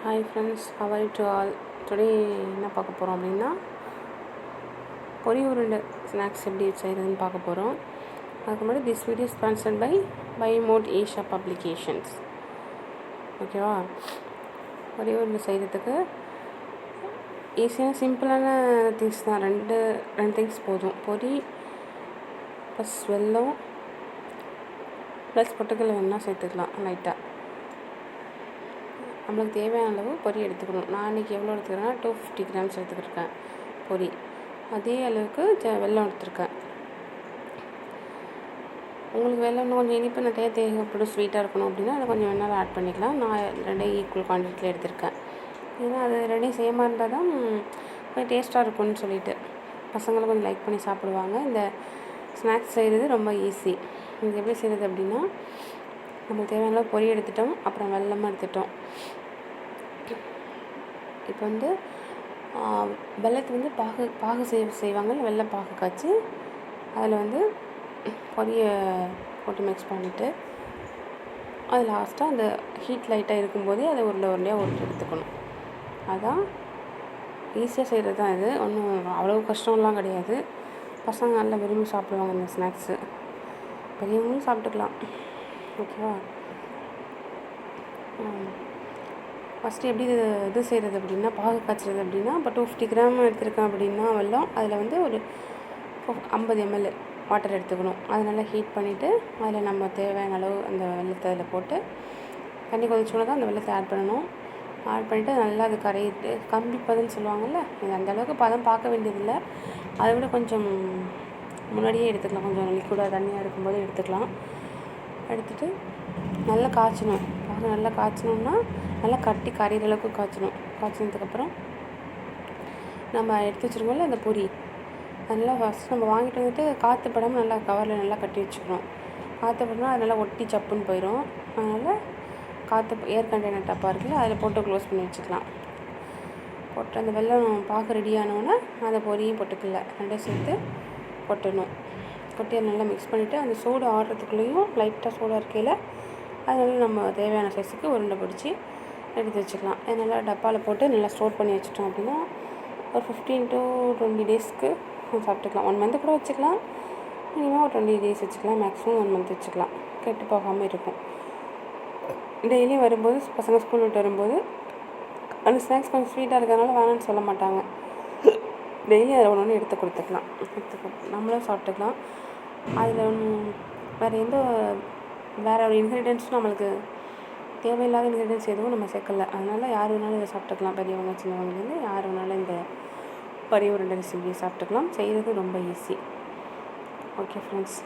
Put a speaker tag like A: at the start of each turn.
A: Hi friends, how are you to all. Today என்ன பார்க்க போகிறோம் அப்படின்னா, பொரி உருண்டை ஸ்நாக்ஸ் எப்படி செய்கிறதுன்னு பார்க்க போகிறோம். அதுக்கு முன்னாடி this video sponsored by Mod Asia publications. ஓகேவா? பொரி உருண்டை செய்கிறதுக்கு ஈஸியான சிம்பிளான திங்ஸ் தான். ரெண்டு திங்ஸ் போதும். பொரி ப்ளஸ் வெல்லம் ப்ளஸ் பொட்டுக்கடலை வேணால் சேர்த்துக்கலாம். லைட்டாக நம்மளுக்கு தேவையான அளவு பொரி எடுத்துக்கணும். நான் இன்றைக்கி எவ்வளோ எடுத்துக்கிறேன்னா 250 கிராம்ஸ் எடுத்துக்கிருக்கேன் பொரி. அதே அளவுக்கு வெல்லம் எடுத்துருக்கேன். உங்களுக்கு வெல்லம் இன்னும் கொஞ்சம் இனிப்பு நிறைய தேவைப்படும், ஸ்வீட்டாக இருக்கணும் அப்படின்னா அதை கொஞ்சம் வேணாலும் ஆட் பண்ணிக்கலாம். நான் ரெண்டையும் ஈக்குவல் குவான்டிட்டியில் எடுத்திருக்கேன். ஏன்னா அது ரெண்டையும் சேமாக இருந்தால் தான் கொஞ்சம் டேஸ்ட்டாக இருக்கும்னு சொல்லிட்டு பசங்களும் கொஞ்சம் லைக் பண்ணி சாப்பிடுவாங்க. இந்த ஸ்நாக்ஸ் செய்கிறது ரொம்ப ஈஸி. இது எப்படி செய்கிறது அப்படின்னா, நம்ம தேவையான அளவு பொரி எடுத்துட்டோம், அப்புறம் வெல்லமும் எடுத்துட்டோம். இப்போ வெல்லத்தை பாகு செய்வாங்க. வெல்லம் பாகு காய்ச்சி அதில் பொரியை போட்டு மிக்ஸ் பண்ணிவிட்டு அது லாஸ்ட்டாக அந்த ஹீட் லைட்டாக இருக்கும்போதே அதை உருண்டையாக எடுத்துக்கணும். அதுதான் ஈஸியாக செய்கிறது தான். இது ஒன்றும் அவ்வளோ கஷ்டம்லாம் கிடையாது. பசங்க நல்லா விரும்பி சாப்பிடுவாங்க இந்த ஸ்நாக்ஸு. பெரியவங்களும் சாப்பிட்டுக்கலாம். ஓகேவா? ஃபஸ்ட்டு எப்படி இது செய்கிறது அப்படின்னா, பாகு காய்ச்சறது அப்படின்னா, இப்போ 250 கிராம் எடுத்துருக்கேன் அப்படின்னா வெல்லம், அதில் ஒரு 50 ml வாட்டர் எடுத்துக்கணும். அதை நல்லா ஹீட் பண்ணிவிட்டு அதில் நம்ம தேவையான அளவு அந்த வெல்லத்தை அதில் போட்டு தண்ணி கொதிச்சோன்னா தான் அந்த வெல்லத்தை ஆட் பண்ணணும். ஆட் பண்ணிவிட்டு நல்லா அது கரையிட்டு கம்பி பதம்னு சொல்லுவாங்கள்ல, இது அந்தளவுக்கு பதம் பார்க்க வேண்டியதில்லை. அதை விட கொஞ்சம் முன்னாடியே எடுத்துக்கலாம். கொஞ்சம் லிக்விடாக தண்ணியாக இருக்கும்போது எடுத்துக்கலாம். எடுத்துகிட்டு நல்லா காய்ச்சணும். பாகு நல்லா காய்ச்சணுன்னா நல்லா கட்டி கரையிற அளவுக்கு காய்ச்சணும். காய்ச்சினதுக்கப்புறம் நம்ம எடுத்து வச்சுருக்கோம்ல அந்த பொரி, அதெல்லாம் ஃபஸ்ட் நம்ம வாங்கிட்டு காற்று படாமல் நல்லா கவரில் நல்லா கட்டி வச்சுக்கணும். காற்று படனா அது நல்லா ஒட்டி சப்புன்னு போயிடும். அதனால் ஏர் கண்டெய்னர் டப்பா இருக்குல்ல, அதில் போட்டு க்ளோஸ் பண்ணி வச்சுக்கலாம். போட்டு அந்த வெல்லம் பாகு ரெடியானோடனே அந்த பொரியும் பொட்டுக்கடலை ரெண்டையும் சேர்த்து கொட்டணும். கொட்டி அதை நல்லா மிக்ஸ் பண்ணிவிட்டு அந்த சூடு ஆடுறதுக்குள்ளேயும் லைட்டாக சூடாக இருக்கையில் அதனால நம்ம தேவையான சைஸுக்கு உருண்டை பிடிச்சி எடுத்து வச்சுக்கலாம். அது நல்லா டப்பாவில் போட்டு நல்லா ஸ்டோர் பண்ணி வச்சுட்டோம் அப்படின்னா ஒரு 15 to 20 டேஸ்க்கு சாப்பிட்டுக்கலாம். 1 month கூட வச்சுக்கலாம். மினிமம் ஒரு 20 days வச்சுக்கலாம். மேக்ஸிமம் 1 month வச்சுக்கலாம். கெட்டு போகாமல் இருக்கும். டெய்லியும் வரும்போது பசங்க ஸ்கூல் விட்டு வரும்போது அந்த ஸ்நாக்ஸ் கொஞ்சம் ஸ்வீட்டாக இருக்கிறதுனால வேணான்னு சொல்ல மாட்டாங்க. டெய்லி அதை ஒன்று எடுத்து கொடுத்துக்கலாம். நம்மளும் சாப்பிட்டுக்கலாம். அதில் வேறு ஒரு இன்க்ரீடியன்ட்ஸும் நம்மளுக்கு தேவையில்லாத இன்க்ரீடியன்ட்ஸ் எதுவும் நம்ம சேர்க்கல. அதனால் யார் வேணாலும் இதை சாப்பிட்டுக்கலாம். பெரியவங்க சின்னவங்கலேருந்து யார் வேணாலும் இந்த பொரி உருண்டை ரெசிபியை சாப்பிட்டுக்கலாம். செய்கிறது ரொம்ப ஈஸி. Okay friends.